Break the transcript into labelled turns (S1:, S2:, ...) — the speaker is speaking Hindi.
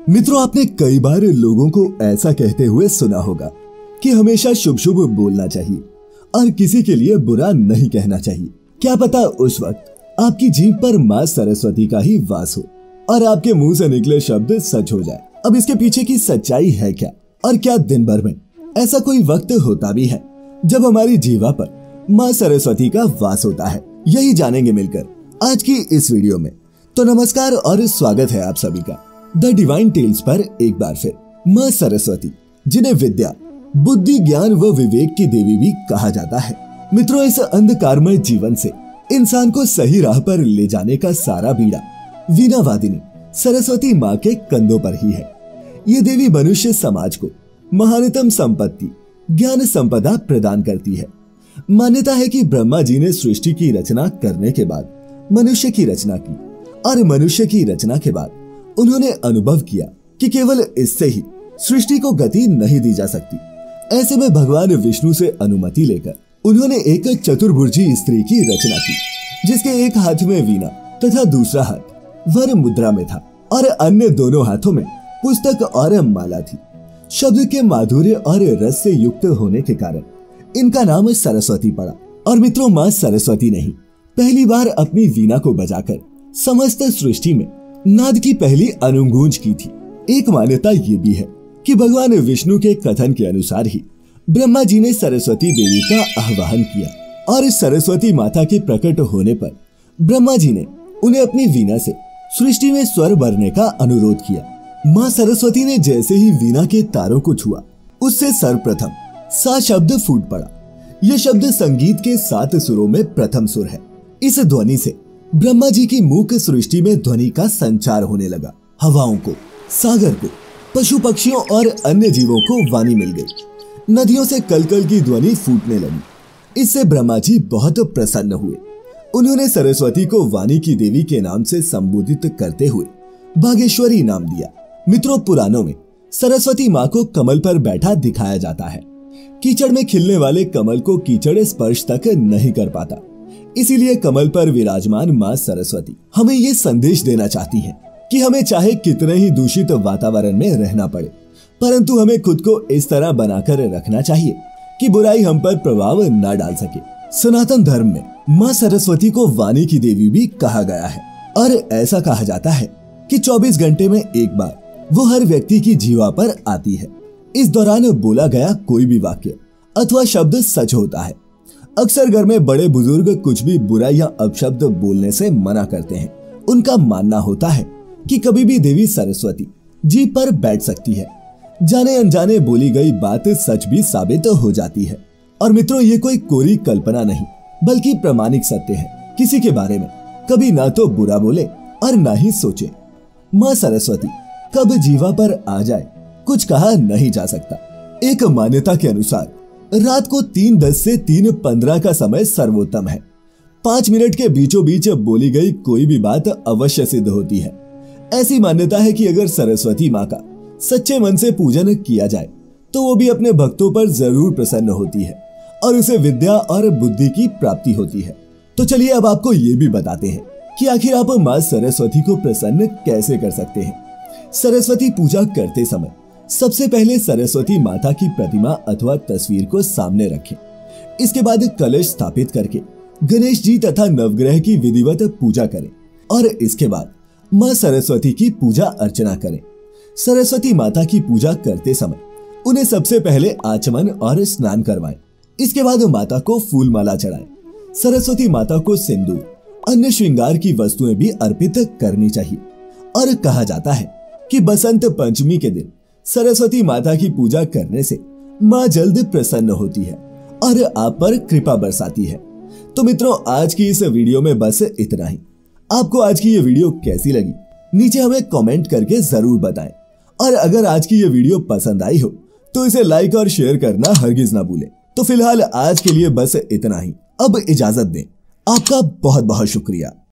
S1: मित्रों, आपने कई बार लोगों को ऐसा कहते हुए सुना होगा कि हमेशा शुभ शुभ बोलना चाहिए और किसी के लिए बुरा नहीं कहना चाहिए। क्या पता उस वक्त आपकी जीभ पर माँ सरस्वती का ही वास हो और आपके मुंह से निकले शब्द सच हो जाए। अब इसके पीछे की सच्चाई है क्या, और क्या दिन भर में ऐसा कोई वक्त होता भी है जब हमारी जीवा पर माँ सरस्वती का वास होता है? यही जानेंगे मिलकर आज की इस वीडियो में। तो नमस्कार और स्वागत है आप सभी का द डिवाइन टेल्स पर एक बार फिर। माँ सरस्वती, जिन्हें विद्या, बुद्धि, ज्ञान व विवेक की देवी भी कहा जाता है। मित्रों, इस अंधकारमय जीवन से इंसान को सही राह पर ले जाने का सारा बीड़ा वीणा वादिनी सरस्वती माँ के कंधों पर ही है। ये देवी मनुष्य समाज को महानतम संपत्ति, ज्ञान संपदा प्रदान करती है। मान्यता है कि ब्रह्मा जी ने सृष्टि की रचना करने के बाद मनुष्य की रचना की और मनुष्य की रचना के बाद उन्होंने अनुभव किया कि केवल इससे ही सृष्टि को गति नहीं दी जा सकती। ऐसे में भगवान विष्णु से अनुमति लेकर उन्होंने एक चतुर्भुजी स्त्री की रचना की, जिसके एक हाथ में वीणा तथा दूसरा हाथ वर मुद्रा में था और अन्य दोनों हाथों में पुस्तक और माला थी। शब्द के माधुर्य और रस से युक्त होने के कारण इनका नाम सरस्वती पड़ा। और मित्रों, माँ सरस्वती ने पहली बार अपनी वीणा को बजाकर समस्त सृष्टि में नाद की पहली अनुगूंज की थी। एक मान्यता ये भी है कि भगवान विष्णु के कथन के अनुसार ही ब्रह्मा जी ने सरस्वती देवी का आह्वान किया और सरस्वती माता के प्रकट होने पर ब्रह्मा जी ने उन्हें अपनी वीणा से सृष्टि में स्वर भरने का अनुरोध किया। माँ सरस्वती ने जैसे ही वीणा के तारों को छुआ, उससे सर्वप्रथम सा शब्द फूट पड़ा। यह शब्द संगीत के 7 सुरों में प्रथम सुर है। इस ध्वनि से ब्रह्मा जी की मूक सृष्टि में ध्वनि का संचार होने लगा। हवाओं को, सागर को, पशु पक्षियों और अन्य जीवों को वाणी मिल गई। नदियों से कलकल की ध्वनि फूटने लगी। इससे ब्रह्मा जी बहुत प्रसन्न हुए। उन्होंने सरस्वती को वाणी की देवी के नाम से संबोधित करते हुए बागेश्वरी नाम दिया। मित्रों, पुराणों में सरस्वती माँ को कमल पर बैठा दिखाया जाता है। कीचड़ में खिलने वाले कमल को कीचड़ स्पर्श तक नहीं कर पाता, इसीलिए कमल पर विराजमान माँ सरस्वती हमें ये संदेश देना चाहती हैं कि हमें चाहे कितने ही दूषित वातावरण में रहना पड़े, परंतु हमें खुद को इस तरह बनाकर रखना चाहिए कि बुराई हम पर प्रभाव न डाल सके। सनातन धर्म में माँ सरस्वती को वाणी की देवी भी कहा गया है और ऐसा कहा जाता है कि 24 घंटे में एक बार वो हर व्यक्ति की जीवा पर आती है। इस दौरान बोला गया कोई भी वाक्य अथवा शब्द सच होता है। अक्सर घर में बड़े बुजुर्ग कुछ भी बुरा या अपशब्द बोलने से मना करते हैं। उनका मानना होता है कि कभी भी देवी सरस्वती जीभ पर बैठ सकती है। जाने अनजाने बोली गई बात सच भी साबित हो जाती है। और मित्रों, ये कोई कोरी कल्पना नहीं बल्कि प्रामाणिक सत्य है। किसी के बारे में कभी ना तो बुरा बोले और ना ही सोचे। माँ सरस्वती कब जीवा पर आ जाए कुछ कहा नहीं जा सकता। एक मान्यता के अनुसार रात को 3:10 से 3:15 का समय सर्वोत्तम है। 5 मिनट के बीचों बीच बोली गई कोई भी बात अवश्य सिद्ध होती है। ऐसी मान्यता है कि अगर सरस्वती माँ का सच्चे मन से पूजन किया जाए तो वो भी अपने भक्तों पर जरूर प्रसन्न होती है और उसे विद्या और बुद्धि की प्राप्ति होती है। तो चलिए अब आपको ये भी बताते हैं कि आखिर आप माँ सरस्वती को प्रसन्न कैसे कर सकते हैं। सरस्वती पूजा करते समय सबसे पहले सरस्वती माता की प्रतिमा अथवा तस्वीर को सामने रखें। इसके बाद कलश स्थापित करके गणेश जी तथा नवग्रह की विधिवत पूजा करें और इसके बाद माँ सरस्वती की पूजा अर्चना करें। सरस्वती माता की पूजा करते समय उन्हें सबसे पहले आचमन और स्नान करवाएं। इसके बाद माता को फूल माला चढ़ाएं। सरस्वती माता को सिंदूर, अन्य श्रृंगार की वस्तुएं भी अर्पित करनी चाहिए। और कहा जाता है कि बसंत पंचमी के दिन सरस्वती माता की पूजा करने से माँ जल्द प्रसन्न होती है और आप पर कृपा बरसाती है। तो मित्रों, आज की इस वीडियो में बस इतना ही। आपको आज की ये वीडियो कैसी लगी नीचे हमें कमेंट करके जरूर बताएं। और अगर आज की ये वीडियो पसंद आई हो तो इसे लाइक और शेयर करना हरगिज ना भूलें। तो फिलहाल आज के लिए बस इतना ही। अब इजाजत दें। आपका बहुत बहुत शुक्रिया।